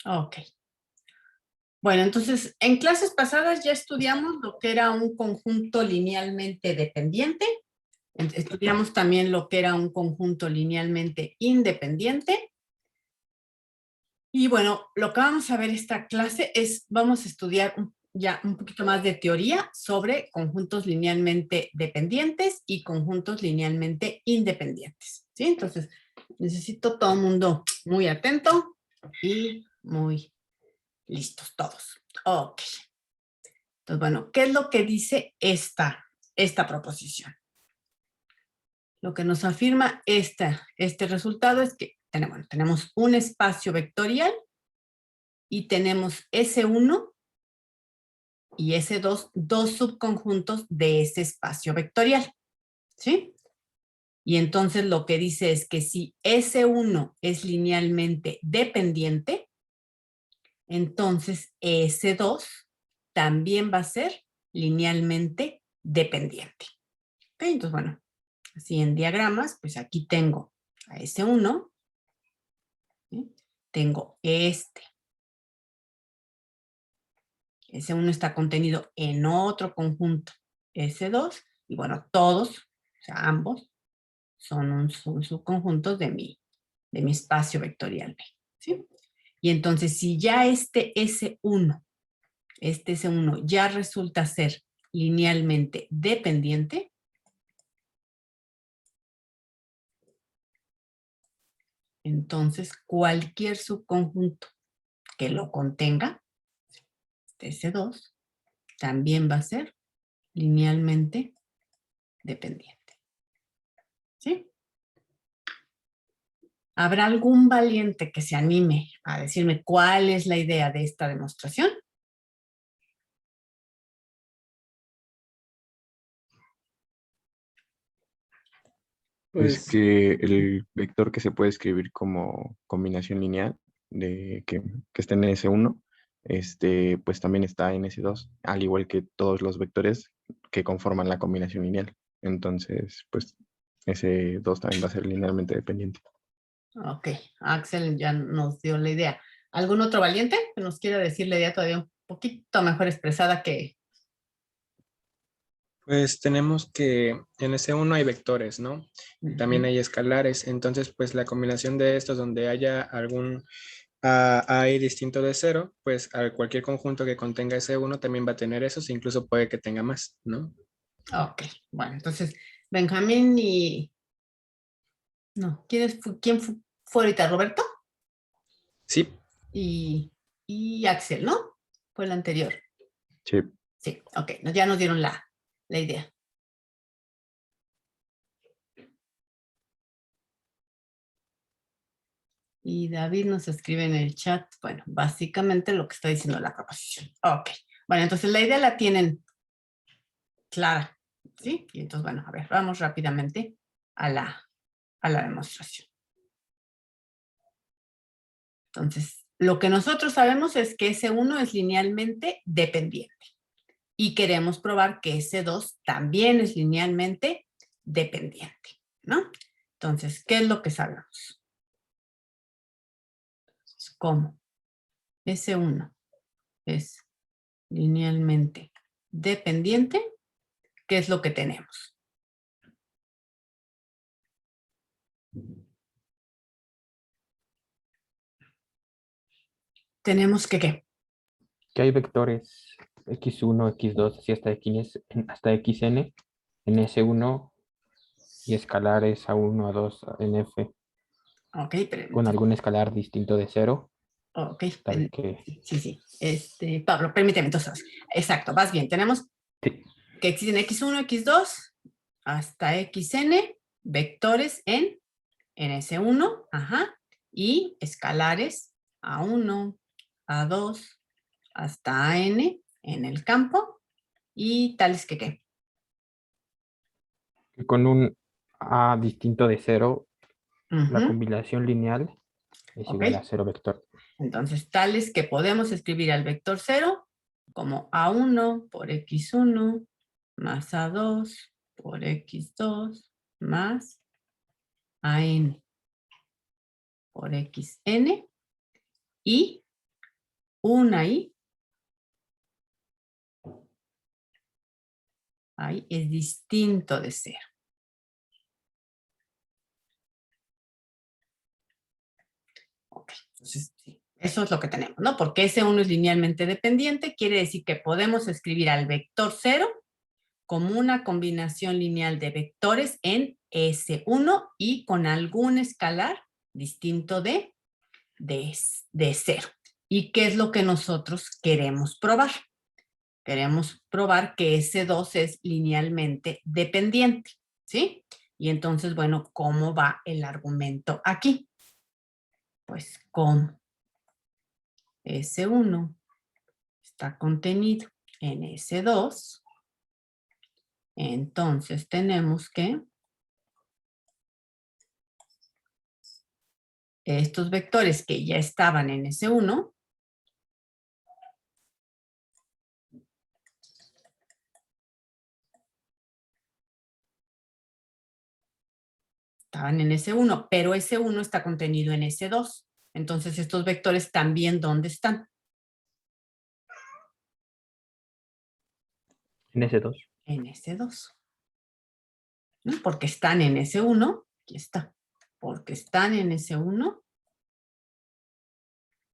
Ok. Bueno, entonces, en clases pasadas ya estudiamos lo que era un conjunto linealmente dependiente. Estudiamos también lo que era un conjunto linealmente independiente. Y bueno, lo que vamos a ver esta clase es, vamos a estudiar ya un poquito más de teoría sobre conjuntos linealmente dependientes y conjuntos linealmente independientes, ¿sí? Entonces, necesito todo el mundo muy atento y muy listos todos. Ok. Entonces, bueno, ¿qué es lo que dice esta proposición? Lo que nos afirma este resultado es que tenemos un espacio vectorial y tenemos S1 y S2, dos subconjuntos de ese espacio vectorial, ¿sí? Y entonces lo que dice es que si S1 es linealmente dependiente, entonces S2 también va a ser linealmente dependiente. ¿Ok? Entonces, bueno, así en diagramas, pues aquí tengo a S1, ¿sí? Tengo S1 está contenido en otro conjunto, S2, y bueno, todos, o sea, ambos, son subconjuntos de mi espacio vectorial B, ¿sí? Y entonces, si ya este S1 ya resulta ser linealmente dependiente, entonces cualquier subconjunto que lo contenga, este S2, también va a ser linealmente dependiente, ¿sí? ¿Habrá algún valiente que se anime a decirme cuál es la idea de esta demostración? Pues Pues que el vector que se puede escribir como combinación lineal de que esté en S1, pues también está en S2, al igual que todos los vectores que conforman la combinación lineal. Entonces, pues S2 también va a ser linealmente dependiente. Ok, Axel ya nos dio la idea. ¿Algún otro valiente que nos quiera decir la idea todavía un poquito mejor expresada que... Pues tenemos que en S1 hay vectores, ¿no? Y también hay escalares. Entonces, pues la combinación de estos donde haya algún AI distinto de cero, pues a cualquier conjunto que contenga S1 también va a tener esos, incluso puede que tenga más, ¿no? Ok, bueno, entonces Benjamín y... No, ¿quién fue ahorita? ¿Roberto? Sí, Y Axel, ¿no? Fue el anterior. Sí. Sí, ok, ya nos dieron la idea. Y David nos escribe en el chat, bueno, básicamente lo que está diciendo la proposición. Ok, bueno, entonces la idea la tienen clara, ¿sí? Y entonces, bueno, a ver, vamos rápidamente a la demostración. Entonces, lo que nosotros sabemos es que S1 es linealmente dependiente y queremos probar que S2 también es linealmente dependiente, ¿no? Entonces, ¿qué es lo que sabemos? ¿Cómo? S1 es linealmente dependiente, ¿qué es lo que tenemos? Tenemos que, ¿qué? Que hay vectores x1, x2, así hasta xn en S1 y escalares A1, A2, en F, Ok, con algún escalar distinto de cero, ok, tal que... sí. Pablo, permíteme entonces. Exacto, vas bien. Tenemos Sí, que existen x1, x2, hasta xn, vectores en S1, ajá, y escalares A1, A2, hasta AN en el campo, y tales que qué. que con un A distinto de cero, la Ujú, combinación lineal es ok, igual a cero vector. entonces tales que podemos escribir al vector 0 como A1 por X1 más A2 por X2 más AN por XN y una I. Ahí es distinto de 0. Ok, entonces sí, eso es lo que tenemos, ¿no? Porque S1 es linealmente dependiente, quiere decir que podemos escribir al vector 0 como una combinación lineal de vectores en S1 y con algún escalar distinto de 0. ¿Y qué es lo que nosotros queremos probar? Queremos probar que S2 es linealmente dependiente, ¿sí? Y entonces, bueno, ¿cómo va el argumento aquí? Pues como S1 está contenido en S2, entonces tenemos que estos vectores que ya estaban en S1, estaban en S1, pero S1 está contenido en S2. Entonces, estos vectores también, ¿dónde están? En S2. En S2. ¿No? Porque están en S1, aquí está. Porque están en S1,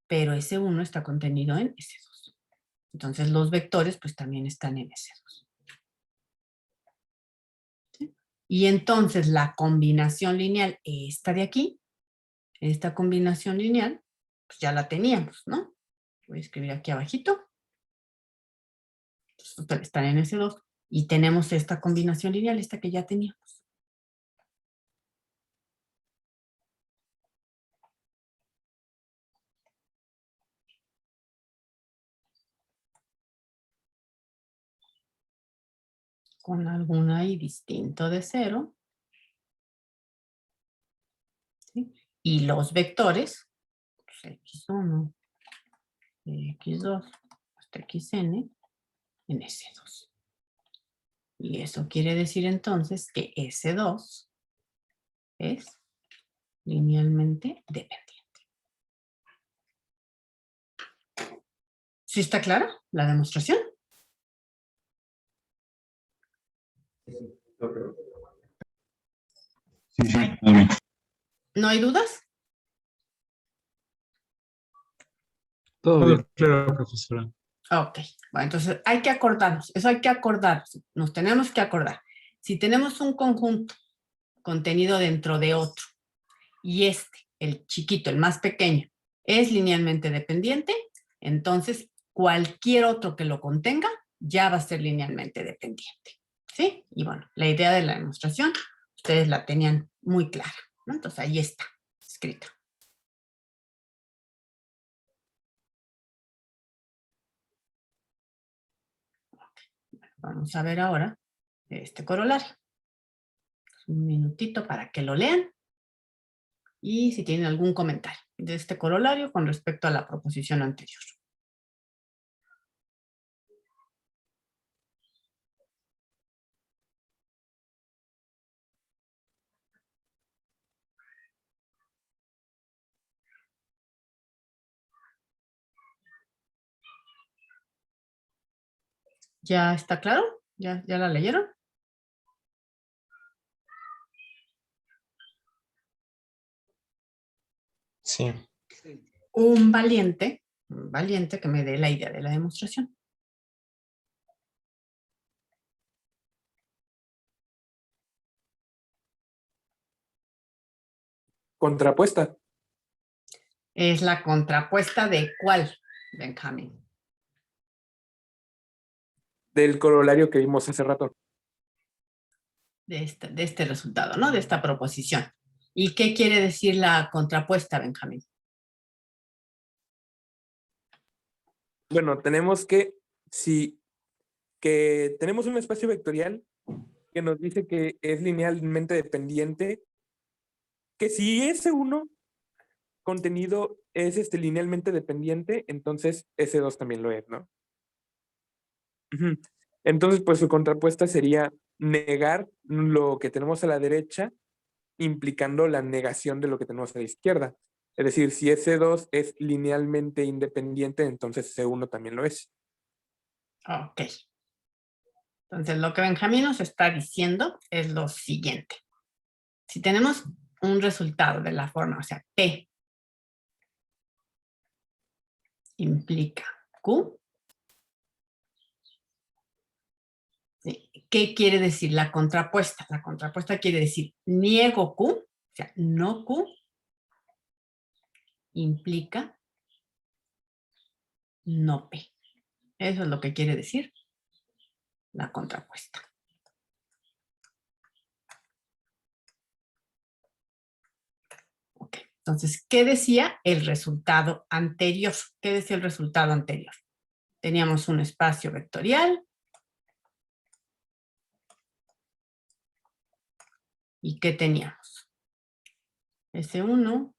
pero S1 está contenido en S2. Entonces, los vectores, pues, también están en S2. ¿Sí? Y entonces, la combinación lineal, esta de aquí, esta combinación lineal, pues ya la teníamos, ¿no? Voy a escribir aquí abajito. Están en S2. Y tenemos esta combinación lineal, esta que ya teníamos. Con alguna I distinto de 0. ¿Sí? Y los vectores, pues X1, X2, hasta Xn, en S2. Y eso quiere decir entonces que S2 es linealmente dependiente. ¿Sí está clara la demostración? Sí, sí. ¿No hay dudas? Todo bien. Claro, profesora. Ok, bueno, entonces hay que acordarnos, eso hay que acordarnos, nos tenemos que acordar. Si tenemos un conjunto contenido dentro de otro y el chiquito, el más pequeño, es linealmente dependiente, entonces cualquier otro que lo contenga ya va a ser linealmente dependiente, ¿sí? Y bueno, la idea de la demostración, ustedes la tenían muy clara, ¿no? Entonces ahí está, escrita. Vamos a ver ahora este corolario. Un minutito para que lo lean y si tienen algún comentario de este corolario con respecto a la proposición anterior. ¿Ya está claro? ¿Ya la leyeron? Sí. Un valiente que me dé la idea de la demostración. Contrapuesta. Es la contrapuesta de ¿cuál, Benjamín? Del corolario que vimos hace rato. De este resultado, ¿no? De esta proposición. ¿Y qué quiere decir la contrapuesta, Benjamín? Bueno, tenemos que tenemos un espacio vectorial que nos dice que es linealmente dependiente, que si S1 contenido es linealmente dependiente, entonces S2 también lo es, ¿no? Ujú. Entonces, pues su contrapuesta sería negar lo que tenemos a la derecha, implicando la negación de lo que tenemos a la izquierda. Es decir, si S2 es linealmente independiente, entonces C1 también lo es. Ok. Entonces, lo que Benjamín nos está diciendo es lo siguiente. Si tenemos un resultado de la forma, o sea, P implica Q, ¿sí? ¿Qué quiere decir la contrapuesta? La contrapuesta quiere decir niego Q, o sea, no Q, implica no P. Eso es lo que quiere decir la contrapuesta. Ok, entonces, ¿qué decía el resultado anterior? ¿Qué decía el resultado anterior? Teníamos un espacio vectorial. ¿Y qué teníamos? S1,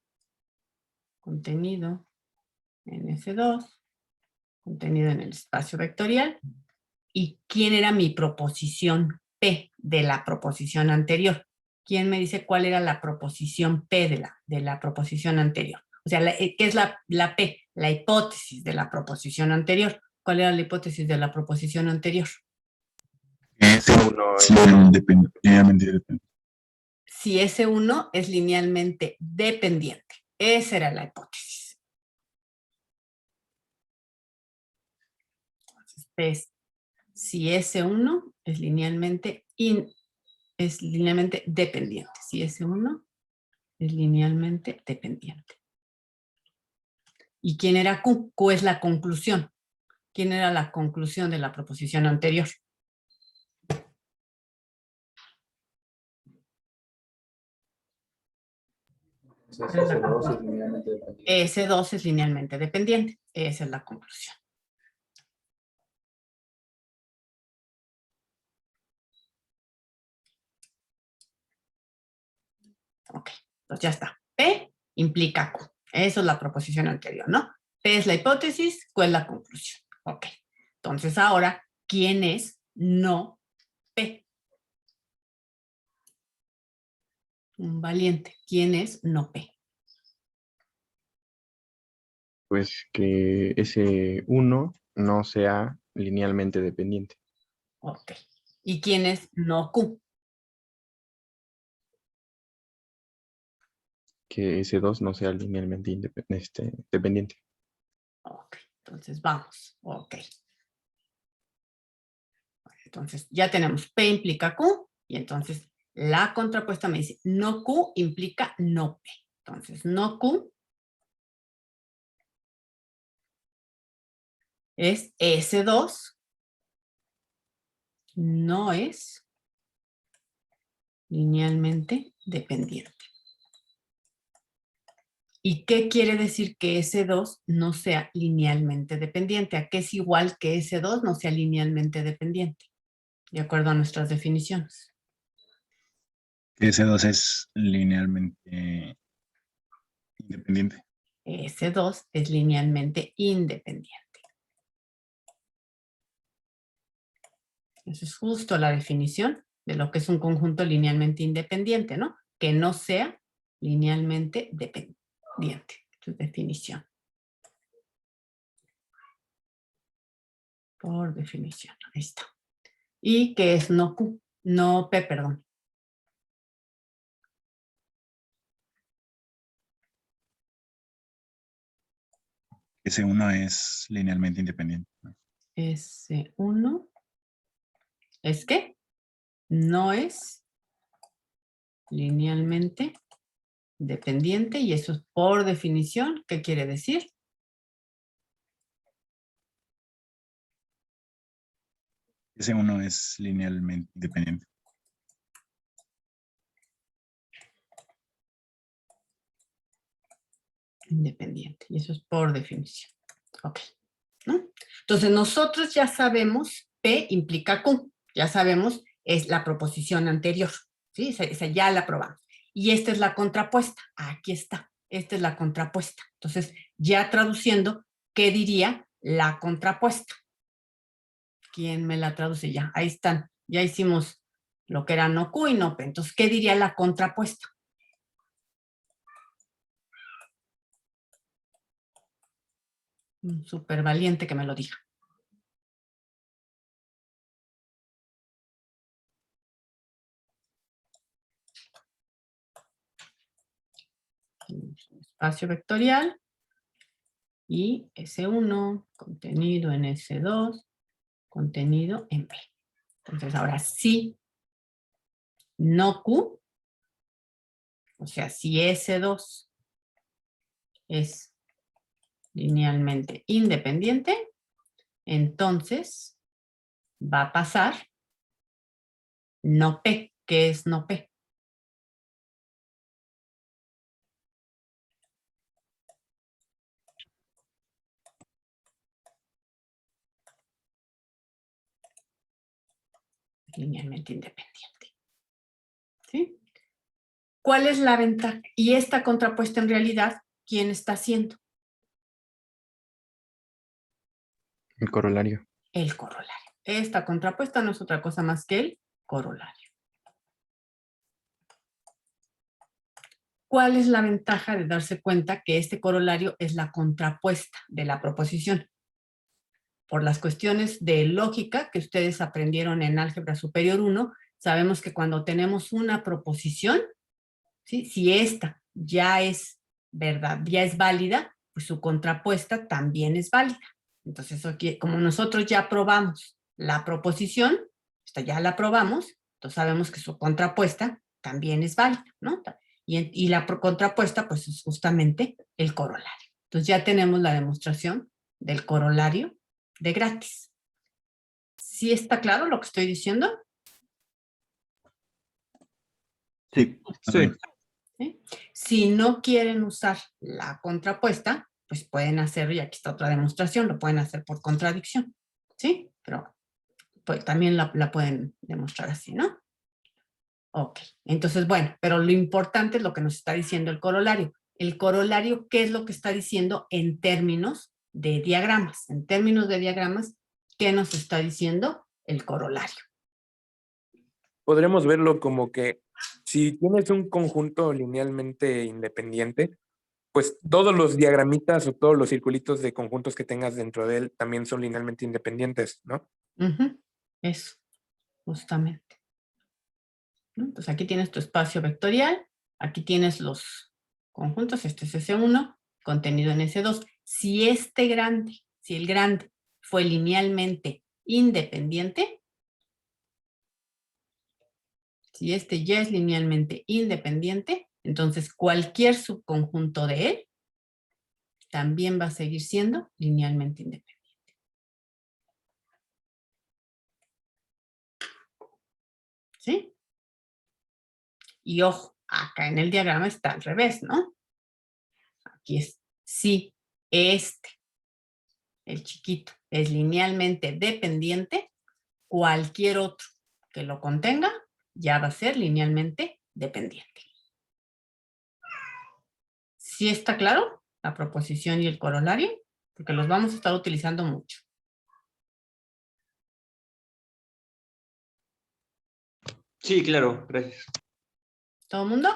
contenido en S2, contenido en el espacio vectorial. ¿Y quién era mi proposición P de la proposición anterior? ¿Quién me dice cuál era la proposición P de la proposición anterior? O sea, ¿qué es la P? La hipótesis de la proposición anterior. ¿Cuál era la hipótesis de la proposición anterior? S1 es linealmente dependiente. Si S1 es linealmente dependiente. Esa era la hipótesis. Entonces, si S1 es linealmente dependiente. Si S1 es linealmente dependiente. ¿Y quién era Q? Q es la conclusión. ¿Quién era la conclusión de la proposición anterior? S2 es linealmente dependiente. Esa es la conclusión. Ok, pues ya está. P implica Q. Eso es la proposición anterior, ¿no? P es la hipótesis, Q es la conclusión. Ok, entonces ahora, ¿quién es no P? Un valiente. ¿Quién es no P? pues que S1 no sea linealmente dependiente. Ok. ¿Y quién es no Q? Que S2 no sea linealmente dependiente. Ok, entonces vamos. Ok. Entonces ya tenemos P implica Q y entonces la contrapuesta me dice no Q implica no P. Entonces no Q es S2, no es linealmente dependiente. ¿Y qué quiere decir que S2 no sea linealmente dependiente? ¿A qué es igual que S2 no sea linealmente dependiente? De acuerdo a nuestras definiciones. S2 es linealmente independiente. S2 es linealmente independiente. Esa es justo la definición de lo que es un conjunto linealmente independiente, ¿no? Que no sea linealmente dependiente. Su definición. Por definición, ahí está. ¿Y qué es no Q? No P, perdón. S1 es linealmente independiente. S1 es que no es linealmente dependiente y eso es por definición. ¿Qué quiere decir? S1 es linealmente independiente. Independiente y eso es por definición. Ok. ¿No? Entonces nosotros ya sabemos P implica Q. Ya sabemos es la proposición anterior. ¿Sí? Esa ya la probamos. Y esta es la contrapuesta. Aquí está. Esta es la contrapuesta. Entonces, ya traduciendo, ¿qué diría la contrapuesta? ¿Quién me la traduce? Ya, ahí están. Ya hicimos lo que era no Q y no P. Entonces, ¿qué diría la contrapuesta? Un súper valiente que me lo diga. Espacio vectorial y S1, contenido en S2, contenido en P. Entonces ahora sí, no Q, o sea, si S2 es linealmente independiente, entonces va a pasar no P. ¿Qué es no P? Linealmente independiente. ¿Sí? ¿Cuál es la ventaja? Y esta contrapuesta en realidad, ¿quién está haciendo? El corolario. El corolario. Esta contrapuesta no es otra cosa más que el corolario. ¿Cuál es la ventaja de darse cuenta que este corolario es la contrapuesta de la proposición? Por las cuestiones de lógica que ustedes aprendieron en Álgebra Superior 1, sabemos que cuando tenemos una proposición, ¿sí? Si esta ya es verdad, ya es válida, pues su contrapuesta también es válida. Entonces, como nosotros ya probamos la proposición, esta ya la probamos, entonces sabemos que su contrapuesta también es válida, ¿no? Y la contrapuesta, pues es justamente el corolario. Entonces ya tenemos la demostración del corolario de gratis. ¿Sí está claro lo que estoy diciendo? Sí. Sí. ¿Sí? Si no quieren usar la contrapuesta, pues pueden hacer, y aquí está otra demostración, lo pueden hacer por contradicción, ¿sí? Pero pues, también la pueden demostrar así, ¿no? Ok, entonces, bueno, pero lo importante es lo que nos está diciendo el corolario. El corolario, ¿qué es lo que está diciendo en términos de diagramas? En términos de diagramas, ¿qué nos está diciendo el corolario? Podremos verlo como que si tienes un conjunto linealmente independiente, pues todos los diagramitas o todos los circulitos de conjuntos que tengas dentro de él también son linealmente independientes, ¿no? Eso, justamente. ¿No? Entonces aquí tienes tu espacio vectorial, aquí tienes los conjuntos, este es S1, contenido en S2. Si el grande fue linealmente independiente, si este ya es linealmente independiente, entonces cualquier subconjunto de él también va a seguir siendo linealmente independiente. ¿Sí? Y ojo, acá en el diagrama está al revés, ¿no? Aquí es, si el chiquito, es linealmente dependiente, cualquier otro que lo contenga ya va a ser linealmente dependiente. ¿Sí está claro la proposición y el corolario? Porque los vamos a estar utilizando mucho. Sí, claro, gracias. ¿Todo el mundo?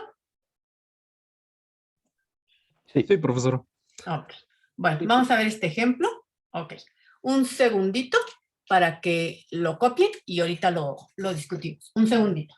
Sí. Sí, profesor. Ok. Bueno, vamos a ver este ejemplo. Ok. Un segundito para que lo copien y ahorita lo discutimos. Un segundito.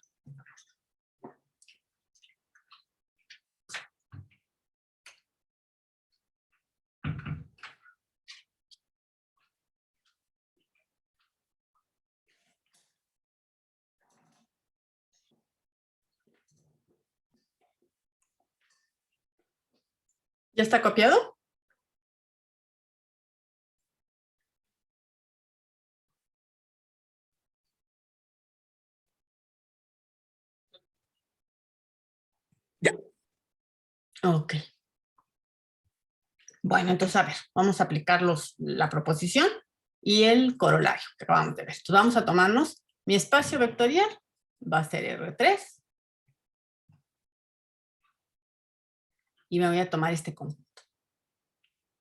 ¿Ya está copiado? Ya. Ok. Bueno, entonces, a ver, vamos a aplicar la proposición y el corolario que acabamos de ver. Entonces, vamos a tomarnos mi espacio vectorial, va a ser R3. Y me voy a tomar este conjunto.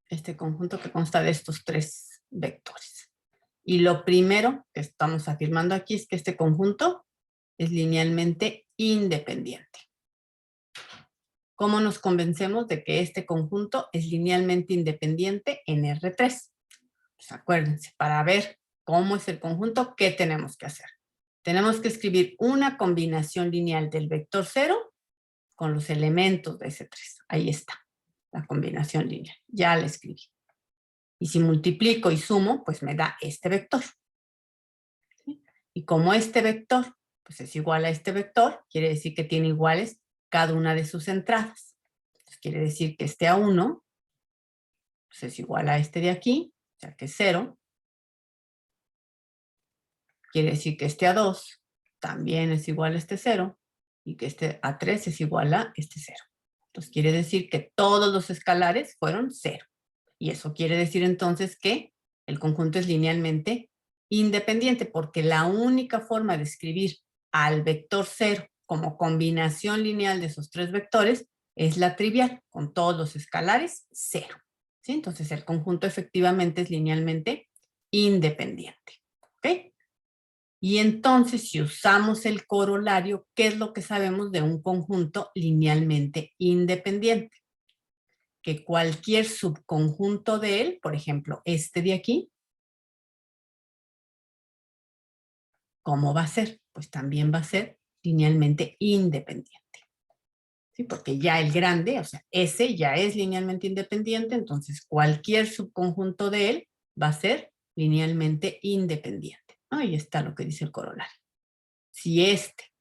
Este conjunto que consta de estos tres vectores. Y lo primero que estamos afirmando aquí es que este conjunto es linealmente independiente. ¿Cómo nos convencemos de que este conjunto es linealmente independiente en R3? Pues acuérdense, para ver cómo es el conjunto, ¿qué tenemos que hacer? Tenemos que escribir una combinación lineal del vector 0 con los elementos de ese 3. Ahí está, la combinación lineal. Ya la escribí. Y si multiplico y sumo, pues me da este vector. ¿Sí? Y como este vector pues es igual a este vector, quiere decir que tiene iguales cada una de sus entradas. Entonces quiere decir que este A1 pues es igual a este de aquí, o sea que es 0. Quiere decir que este A2 también es igual a este 0 y que este A3 es igual a este 0. Entonces quiere decir que todos los escalares fueron 0. Y eso quiere decir entonces que el conjunto es linealmente independiente, porque la única forma de escribir al vector 0 como combinación lineal de esos tres vectores es la trivial, con todos los escalares 0. ¿Sí? Entonces el conjunto efectivamente es linealmente independiente. ¿Ok? Y entonces, si usamos el corolario, ¿qué es lo que sabemos de un conjunto linealmente independiente? Que cualquier subconjunto de él, por ejemplo, este de aquí, ¿cómo va a ser? Pues también va a ser linealmente independiente. ¿Sí? Porque ya el grande, o sea, ese ya es linealmente independiente, entonces cualquier subconjunto de él va a ser linealmente independiente. Ahí está lo que dice el corolario. Si este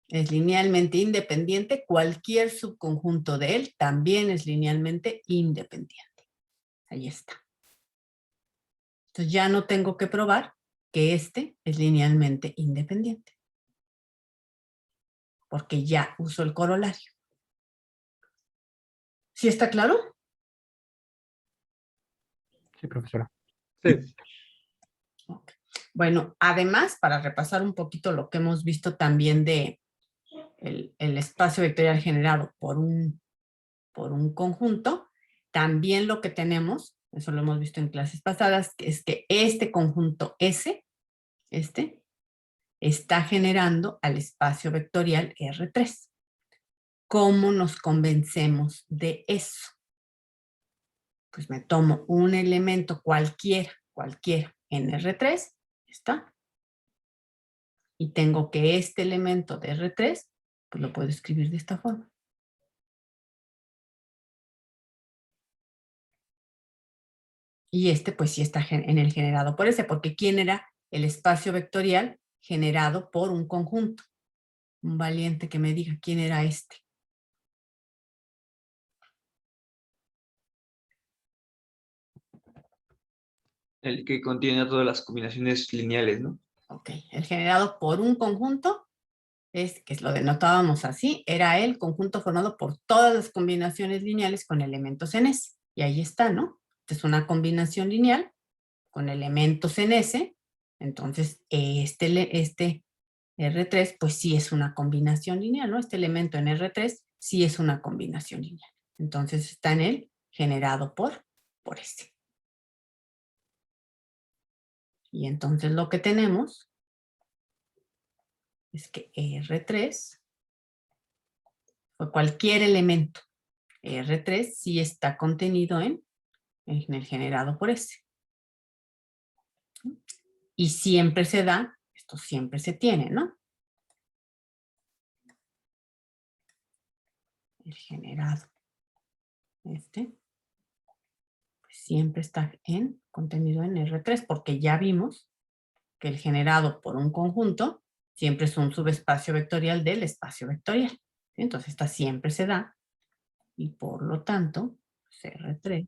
es linealmente independiente, cualquier subconjunto de él también es linealmente independiente. Ahí está. Entonces ya no tengo que probar que este es linealmente independiente, porque ya uso el corolario. ¿Sí está claro? Sí, profesora. Sí. Okay. Bueno, además, para repasar un poquito lo que hemos visto también de el espacio vectorial generado por un conjunto, también lo que tenemos, eso lo hemos visto en clases pasadas, es que este conjunto S, está generando al espacio vectorial R3. ¿Cómo nos convencemos de eso? Pues me tomo un elemento cualquiera en R3, ¿está? Y tengo que este elemento de R3, pues lo puedo escribir de esta forma. Y este pues sí está en el generado por ese, porque ¿quién era el espacio vectorial generado por un conjunto? Un valiente que me diga quién era este. El que contiene todas las combinaciones lineales, ¿no? Ok, el generado por un conjunto, que lo denotábamos así, era el conjunto formado por todas las combinaciones lineales con elementos en S. Y ahí está, ¿no? Esta es una combinación lineal con elementos en S. Entonces, este R3, pues sí es una combinación lineal, ¿no? Este elemento en R3 sí es una combinación lineal. Entonces está en el generado por S. Y entonces lo que tenemos es que R3, o cualquier elemento R3, sí está contenido en el generado por S. Y siempre se da, esto siempre se tiene, ¿no? El generado, pues siempre está contenido en R3, porque ya vimos que el generado por un conjunto siempre es un subespacio vectorial del espacio vectorial. ¿Sí? Entonces esta siempre se da y por lo tanto R3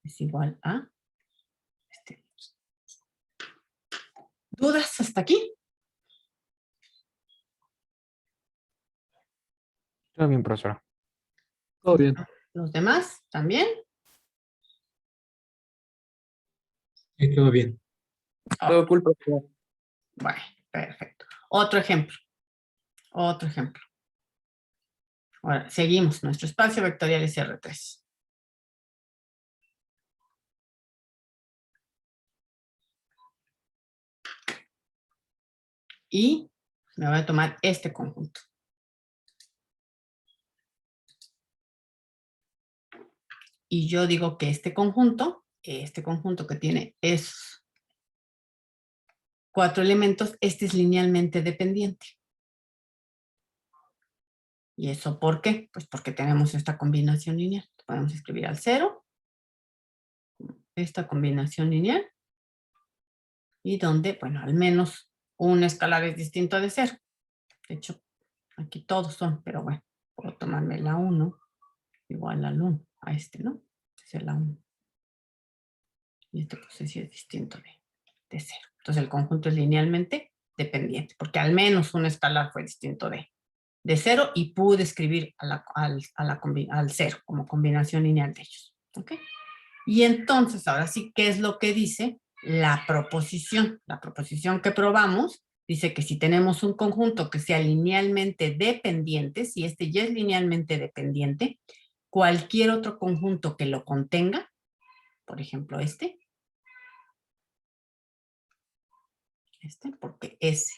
es igual a este. ¿Dudas hasta aquí? Todo bien, profesora. Todo bien. ¿Los demás también? Sí, todo bien. Todo cool, profesora. Bueno, perfecto. Otro ejemplo. Ahora, seguimos. Nuestro espacio vectorial es R3. Y me voy a tomar este conjunto. y yo digo que este conjunto que tiene esos 4 elementos, este es linealmente dependiente. ¿Y eso por qué? Pues porque tenemos esta combinación lineal. Podemos escribir al 0, esta combinación lineal, y donde, bueno, al menos un escalar es distinto de 0. De hecho, aquí todos son, pero bueno, puedo tomarme la 1 igual al 1, a este, ¿no? Esa es la 1. Y este pues sí es distinto de 0. Entonces el conjunto es linealmente dependiente, porque al menos un escalar fue distinto de 0 y pude escribir al 0 como combinación lineal de ellos. ¿Ok? Y entonces, ahora sí, ¿qué es lo que dice la proposición? La proposición que probamos dice que si tenemos un conjunto que sea linealmente dependiente, si este ya es linealmente dependiente, cualquier otro conjunto que lo contenga, por ejemplo este, porque S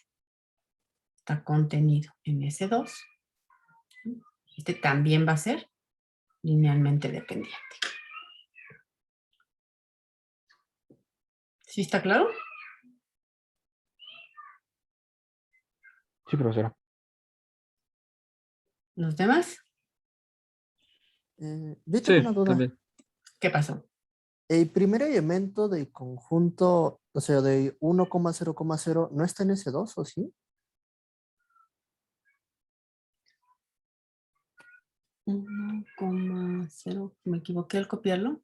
está contenido en S2, este también va a ser linealmente dependiente. ¿Sí está claro? Sí, profesora. ¿Los demás? Yo tengo una duda. también. ¿Qué pasó? El primer elemento del conjunto, o sea, de 1,0,0, ¿no está en S2 o sí? 1,0. ¿Me equivoqué al copiarlo?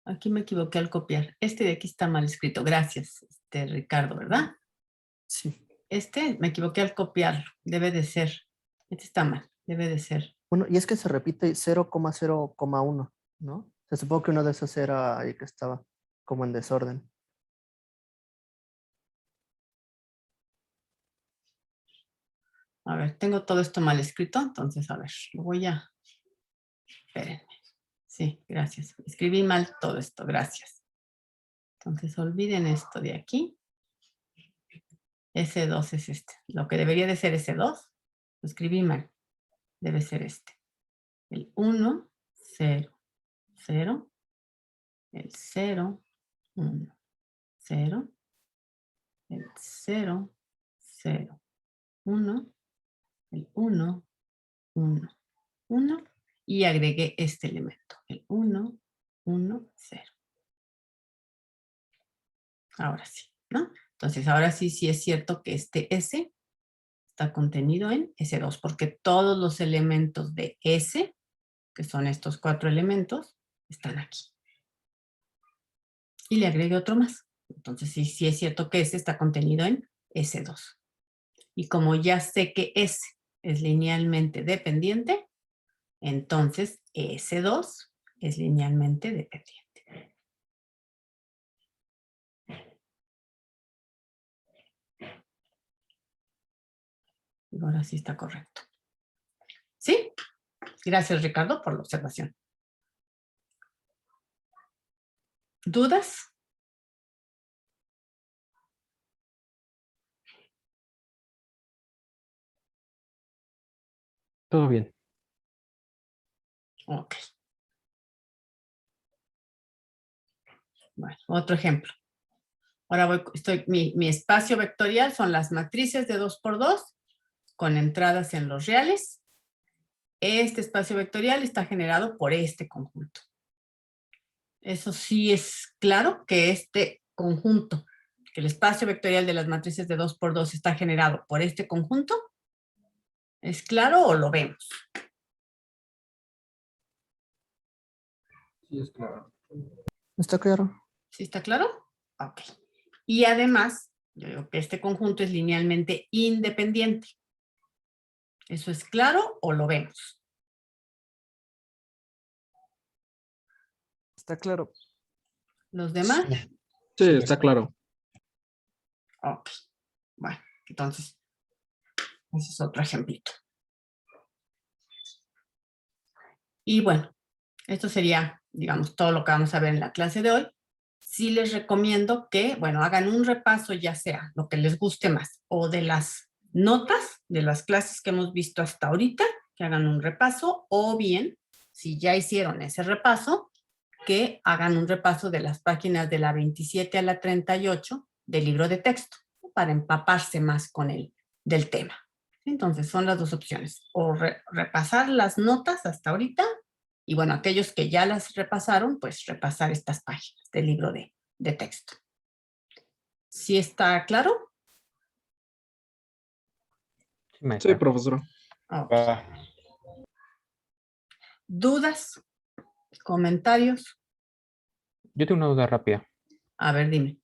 Aquí me equivoqué al copiar. Este de aquí está mal escrito. Gracias, Ricardo, ¿verdad? Sí. Me equivoqué al copiarlo. Debe de ser. Este está mal. Debe de ser. Bueno, y es que se repite 0,0,1, ¿no? Se supongo que uno de esos era el que estaba como en desorden. A ver, tengo todo esto mal escrito. Entonces, a ver, lo voy a... Espérenme. Sí, gracias. Escribí mal todo esto. Gracias. Entonces, olviden esto de aquí. S2 es este. Lo que debería de ser S2, lo escribí mal. Debe ser este. El 1, 0, 0. El 0, 1, 0. El 0, 0, 1. El 1, 1, 1. Y agregué este elemento. El 1, 1, 0. Ahora sí, ¿no? Entonces, ahora sí, sí es cierto que este S está contenido en S2, porque todos los elementos de S, que son estos 4 elementos, están aquí. Y le agregué otro más. Entonces, sí, sí es cierto que S está contenido en S2. Y como ya sé que S es linealmente dependiente, entonces S2 es linealmente dependiente. Y ahora sí está correcto. ¿Sí? Gracias, Ricardo, por la observación. ¿Dudas? Todo bien. Ok. Bueno, otro ejemplo. Ahora mi espacio vectorial son las matrices de 2×2 con entradas en los reales. Este espacio vectorial está generado por este conjunto. Eso sí es claro que este conjunto, que el espacio vectorial de las matrices de 2×2 está generado por este conjunto. ¿Es claro o lo vemos? Sí, es claro. ¿Está claro? ¿Sí está claro? Ok. Y además, yo digo que este conjunto es linealmente independiente. ¿Eso es claro o lo vemos? Está claro. ¿Los demás? Sí, está claro. Ok. Bueno, entonces, ese es otro ejemplito. Y bueno, esto sería, digamos, todo lo que vamos a ver en la clase de hoy. Sí les recomiendo que, bueno, hagan un repaso, ya sea lo que les guste más, o de las notas de las clases que hemos visto hasta ahorita, que hagan un repaso, o bien si ya hicieron ese repaso, que hagan un repaso de las páginas de la 27 a la 38 del libro de texto, para empaparse más con del tema. Entonces, son las dos opciones. O repasar las notas hasta ahorita, y bueno, aquellos que ya las repasaron, pues repasar estas páginas del libro de texto. ¿Sí está claro? Sí, Sí, maestra. profesor. Ok. ¿Dudas? ¿Comentarios? Yo tengo una duda rápida. A ver, dime.